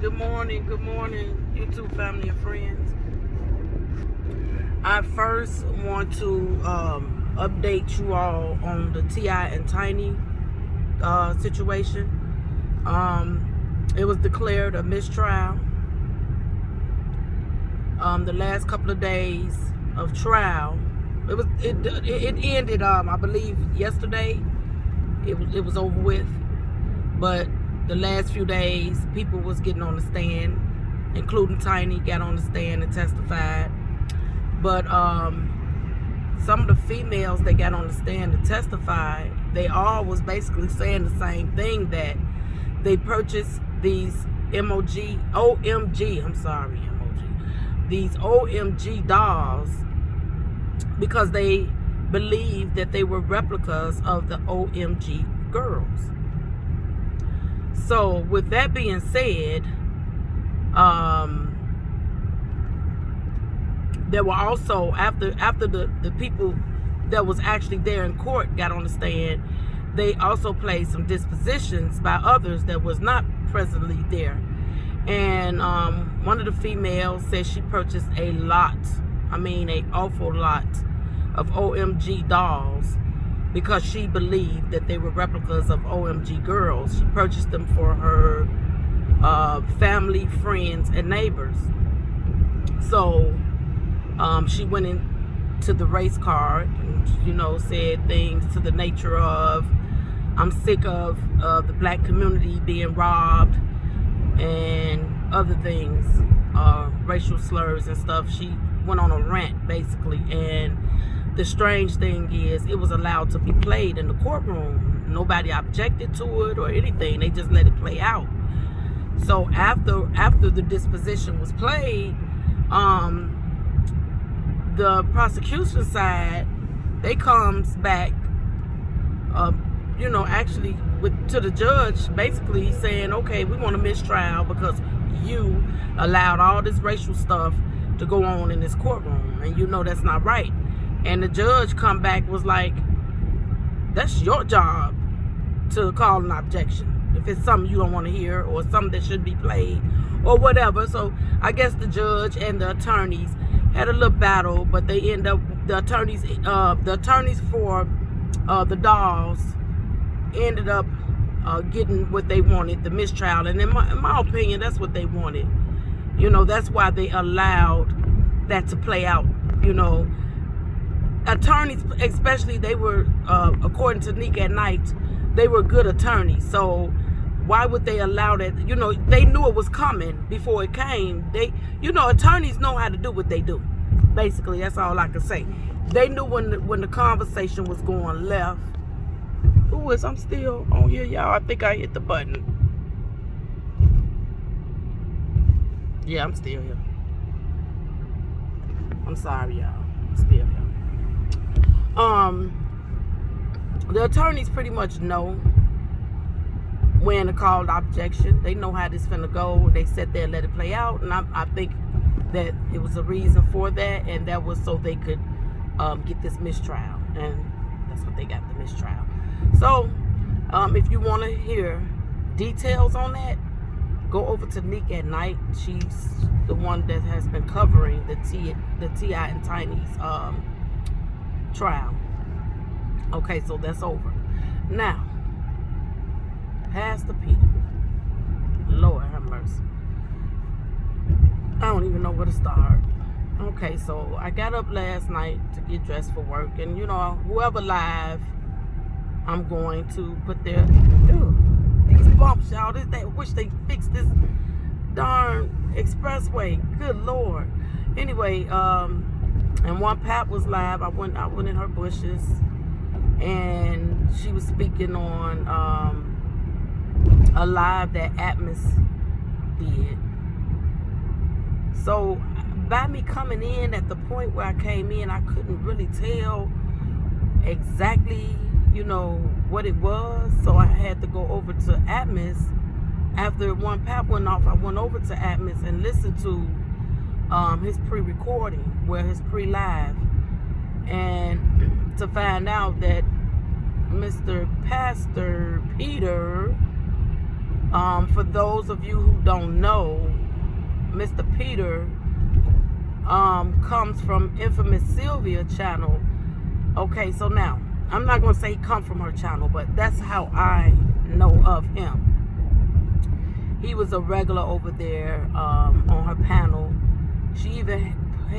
Good morning, YouTube family and friends. I first want to update you all on the T.I. and Tiny situation. It was declared a mistrial. The last couple of days of trial, it ended. I believe yesterday. It was over with, but the last few days, people was getting on the stand, including Tiny, got on the stand and testified. But some of the females that got on the stand to testify, they all was basically saying the same thing, that they purchased these OMG dolls because they believed that they were replicas of the OMG girls. So with that being said, there were also, after the people that was actually there in court got on the stand, they also played some dispositions by others that was not presently there. And one of the females said she purchased an awful lot of OMG dolls because she believed that they were replicas of OMG girls. She purchased them for her family, friends, and neighbors. So she went into the race card and, said things to the nature of, I'm sick of the black community being robbed and other things, racial slurs and stuff. She went on a rant, basically. And the strange thing is, it was allowed to be played in the courtroom. Nobody objected to it or anything. They just let it play out. So after the disposition was played, the prosecution side, they comes back, actually to the judge, basically saying, okay, we want a mistrial because you allowed all this racial stuff to go on in this courtroom, and that's not right. And the judge come back was like, that's your job to call an objection if it's something you don't want to hear or something that should be played or whatever. So I guess the judge and the attorneys had a little battle, but they end up, the attorneys for the dolls ended up getting what they wanted, the mistrial. And in my opinion, that's what they wanted. That's why they allowed that to play out. Attorneys, especially, they were, according to Nick at Night, they were good attorneys. So why would they allow that? They knew it was coming before it came. Attorneys know how to do what they do. Basically, that's all I can say. They knew when the conversation was going left. I'm still on here, y'all. I think I hit the button. Yeah, I'm still here. I'm sorry, y'all. I'm still here. The attorneys pretty much know when to call the objection. They know how this finna go. They sat there and let it play out, and I think that it was a reason for that, and that was so they could get this mistrial, and that's what they got, the mistrial. So if you want to hear details on that, go over to Nick at Night. She's the one that has been covering the T.I. and Tiny's trial. Okay, so that's over. Now, Pastor Peter, Lord have mercy. I don't even know where to start. Okay, so I got up last night to get dressed for work, and whoever live, I'm going to put their these bumps, y'all. They wish they fixed this darn expressway. Good Lord. Anyway, and one Pat was live. I went in her bushes, and she was speaking on a live that Atmos did. So by me coming in at the point where I came in, I couldn't really tell exactly, what it was. So I had to go over to Atmos. After one Pat went off, I went over to Atmos and listened to his pre-recording, his pre-live, and to find out that Mr. Pastor Peter For those of you who don't know, Mr. Peter comes from Infamous Sylvia channel. Okay, so now, I'm not going to say he come from her channel, but that's how I know of him. He was a regular over there on her panel. He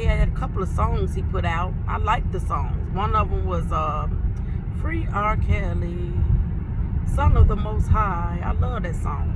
had a couple of songs he put out. I liked the songs. One of them was Free R. Kelly, Son of the Most High. I love that song.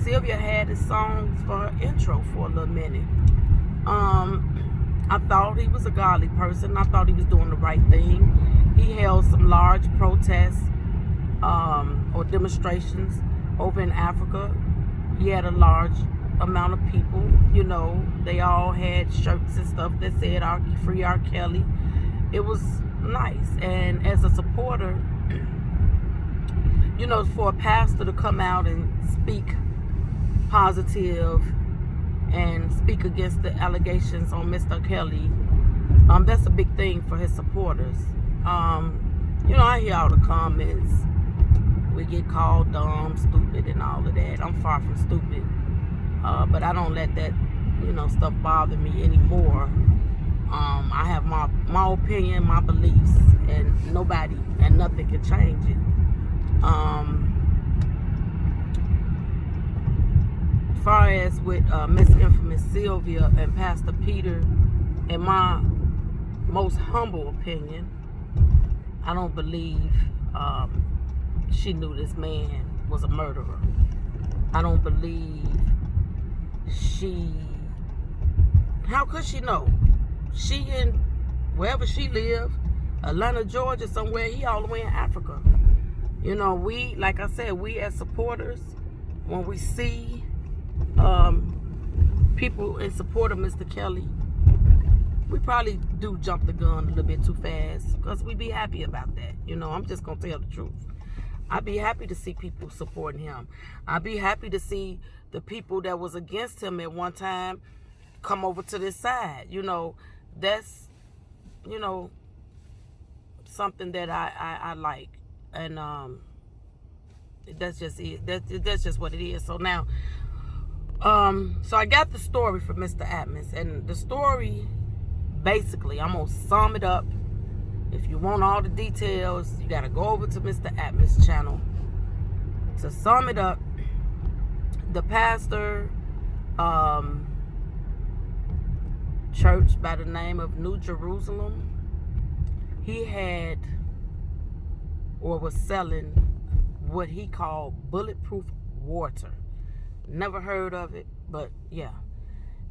Sylvia had his songs for her intro for a little minute. I thought he was a godly person. I thought he was doing the right thing. He held some large protests or demonstrations over in Africa. He had a large amount of people. You know, they all had shirts and stuff that said Free R. Kelly. It was nice. And as a supporter, you know, for a pastor to come out and speak positive and speak against the allegations on Mr. Kelly, that's a big thing for his supporters. You know, I hear all the comments. We get called dumb, stupid, and all of that. I'm far from stupid. But I don't let that, you know, stuff bother me anymore. I have my opinion, my beliefs, and nobody and nothing can change it. As far as with Miss Infamous Sylvia and Pastor Peter, in my most humble opinion, I don't believe she knew this man was a murderer. I don't believe how could she know? She in wherever she lived, Atlanta, Georgia, somewhere, he all the way in Africa. You know, we, like I said, we as supporters, when we see people in support of Mr. Kelly, we probably do jump the gun a little bit too fast, because we be happy about that. You know, I'm just going to tell the truth. I'd be happy to see people supporting him. I'd be happy to see the people that was against him at one time come over to this side. You know, that's, you know, something that I like. And that's just it. That's just what it is. So now, so I got the story from Mr. Atmos, and the story, basically, I'm gonna sum it up. If you want all the details, you gotta go over to Mr. Atmos channel. To sum it up, the pastor, church by the name of New Jerusalem, he had or was selling what he called bulletproof water. Never heard of it, but yeah.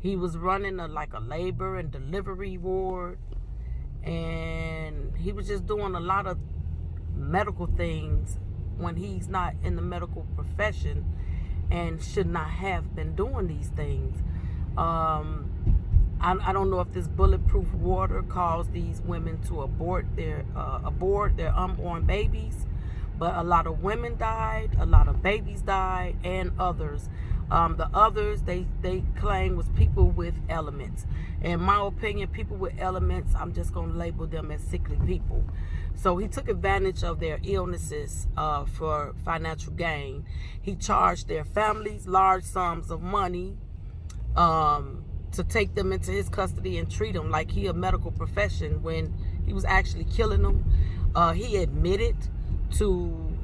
He was running like a labor and delivery ward, and he was just doing a lot of medical things when he's not in the medical profession and should not have been doing these things. I don't know if this bulletproof water caused these women to abort their unborn babies, but a lot of women died, a lot of babies died, and others. The others they claim was people with elements. In my opinion, people with elements, I'm just going to label them as sickly people. So he took advantage of their illnesses for financial gain. He charged their families large sums of money to take them into his custody and treat them like he a medical profession when he was actually killing them. He admitted to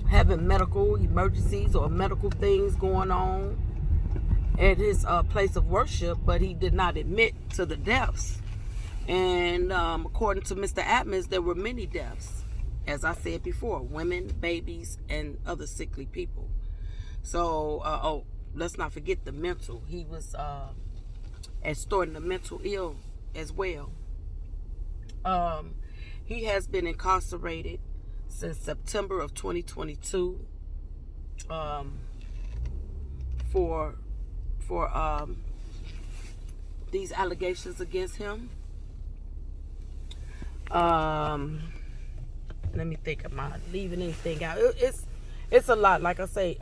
having medical emergencies or medical things going on at his place of worship, but he did not admit to the deaths. And according to Mr. Atmos, there were many deaths, as I said before, women, babies, and other sickly people. So, let's not forget the mental. He was extorting the mental ill as well. He has been incarcerated since September of 2022 for these allegations against him. Let me think, am I leaving anything out? It's a lot. Like I say,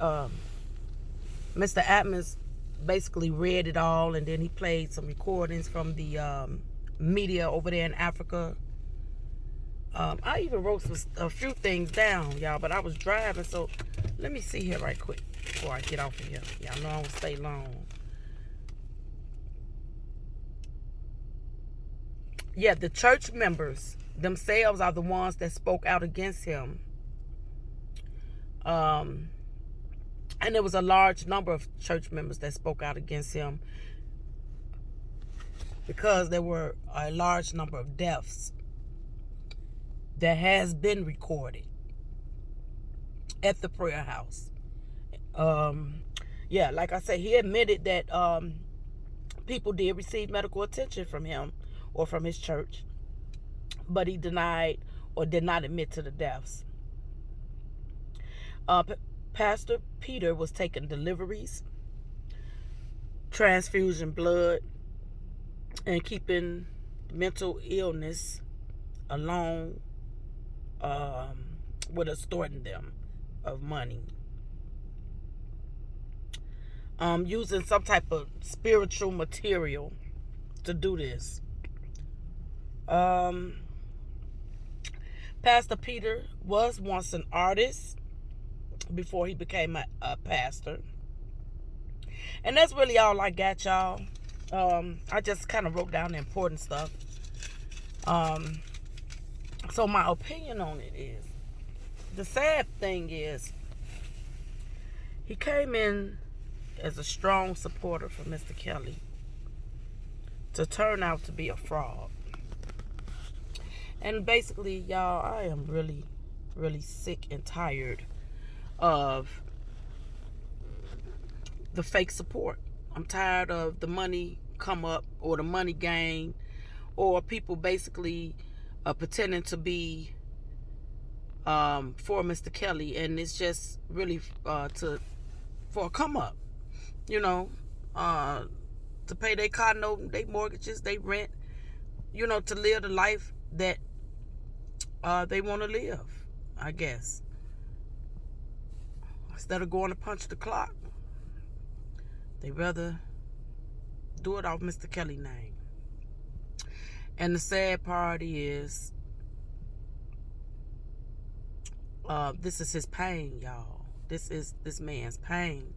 Mr. Atmos basically read it all, and then he played some recordings from the media over there in Africa. I even wrote a few things down, y'all, but I was driving, so Let me see here right quick before I get off of here. Y'all know I won't stay long. Yeah, the church members themselves are the ones that spoke out against him. And there was a large number of church members that spoke out against him because there were a large number of deaths that has been recorded at the prayer house. Yeah, like I said, he admitted that people did receive medical attention from him or from his church, but he denied or did not admit to the deaths. Pastor Peter was taking deliveries, transfusion blood, and keeping mental illness alone with extorting them of money. Using some type of spiritual material to do this. Pastor Peter was once an artist before he became a pastor. And that's really all I got, y'all. I just kind of wrote down the important stuff. So my opinion on it is, the sad thing is, he came in as a strong supporter for Mr. Kelly to turn out to be a fraud. And basically, y'all, I am really, really sick and tired of the fake support. I'm tired of the money come up or the money gain, or people basically pretending to be for Mr. Kelly, and it's just really for a come up, to pay their car note, their mortgages, they rent, to live the life that they want to live, I guess. Instead of going to punch the clock, they rather do it off Mr. Kelly's name. And the sad part is, this is his pain, y'all. This is this man's pain.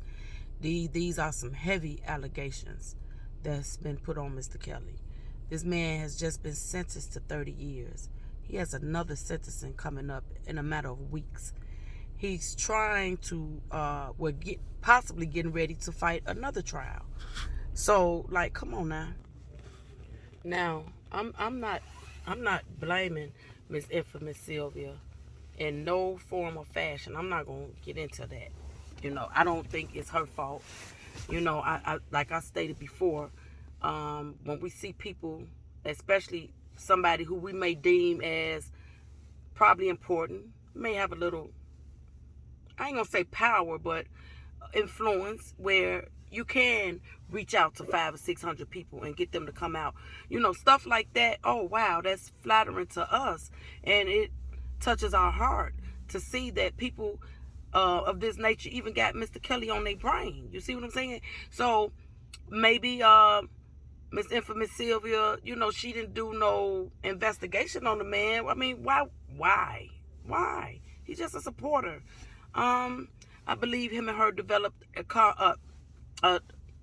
These are some heavy allegations that's been put on Mr. Kelly. This man has just been sentenced to 30 years. He has another sentencing coming up in a matter of weeks. He's trying to, possibly getting ready to fight another trial. So, come on now. Now, I'm not blaming Miss Infamous Sylvia in no form or fashion. I'm not gonna get into that. I don't think it's her fault. I like I stated before, when we see people, especially somebody who we may deem as probably important, may have a little, I ain't gonna say power, but influence, where you can reach out to 500 or 600 people and get them to come out. Stuff like that. Oh, wow, that's flattering to us. And it touches our heart to see that people of this nature even got Mr. Kelly on their brain. You see what I'm saying? So maybe Miss Infamous Sylvia, she didn't do no investigation on the man. I mean, why? He's just a supporter. I believe him and her developed a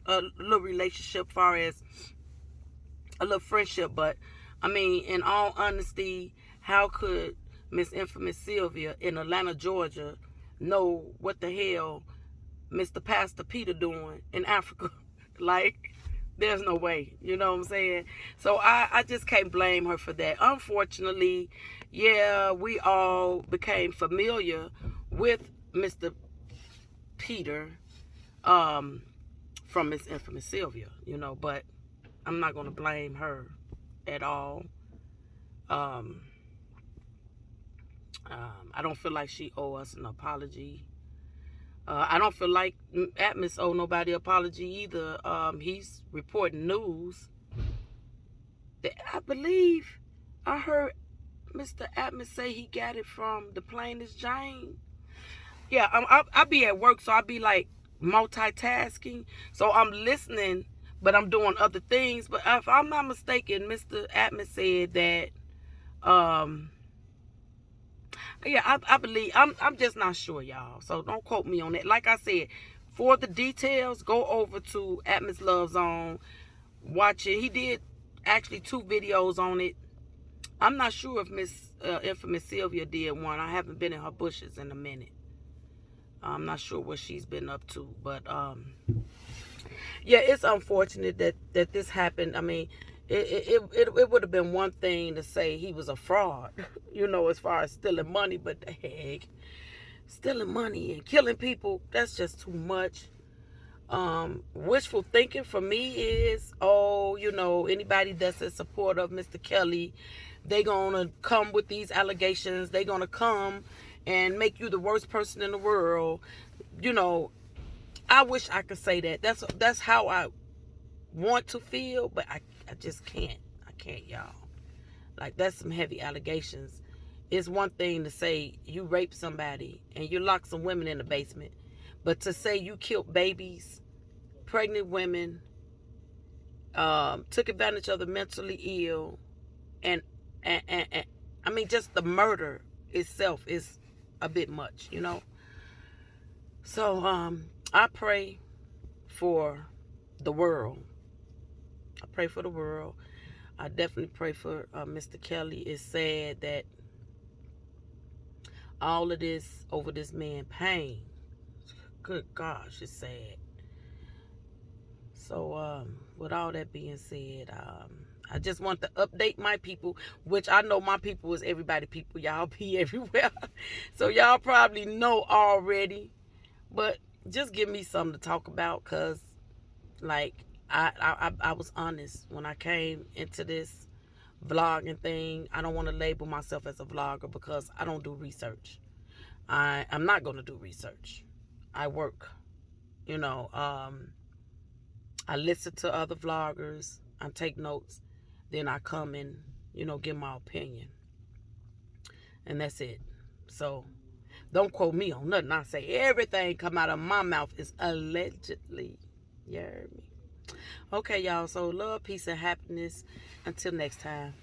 little relationship, as far as a little friendship. But I mean, in all honesty, how could Miss Infamous Sylvia in Atlanta, Georgia, know what the hell Mr. Pastor Peter doing in Africa? There's no way. You know what I'm saying? So I just can't blame her for that. Unfortunately, yeah, we all became familiar with Mr. Peter from Miss Infamous Sylvia, but I'm not going to blame her at all. I don't feel like she owe us an apology. I don't feel like Atmos owe nobody apology either. He's reporting news that I believe I heard Mr. Atmos say he got it from the Plainest Jane. Yeah, I'll be at work, so I'll be multitasking. So I'm listening, but I'm doing other things. But if I'm not mistaken, Mr. Atmos said that Yeah, I believe. I'm just not sure, y'all. So don't quote me on that. Like I said, for the details, go over to Atmos Love Zone. Watch it. He did actually 2 videos on it. I'm not sure if Miss Infamous Sylvia did one. I haven't been in her bushes in a minute. I'm not sure what she's been up to, but yeah, it's unfortunate that this happened. I mean, it would have been one thing to say he was a fraud, as far as stealing money, but the heck, stealing money and killing people, that's just too much. Wishful thinking for me is, anybody that's in support of Mr. Kelly, they gonna come with these allegations. They gonna come and make you the worst person in the world. I wish I could say that. That's how I want to feel, but I just can't. I can't, y'all. Like, that's some heavy allegations. It's one thing to say you raped somebody and you locked some women in the basement, but to say you killed babies, pregnant women, took advantage of the mentally ill, and I mean, just the murder itself is a bit much, So I pray for the world. I pray for the world. I definitely pray for Mr. Kelly. It's sad that all of this over this man's pain. Good gosh, it's sad. So with all that being said, I just want to update my people, which I know my people is everybody people. Y'all be everywhere. So y'all probably know already. But just give me something to talk about, because, like, I was honest when I came into this vlogging thing. I don't want to label myself as a vlogger because I don't do research. I'm not going to do research. I work. I listen to other vloggers. I take notes. Then I come and, give my opinion. And that's it. So don't quote me on nothing. I say everything come out of my mouth is allegedly. You heard me? Okay, y'all. So love, peace, and happiness. Until next time.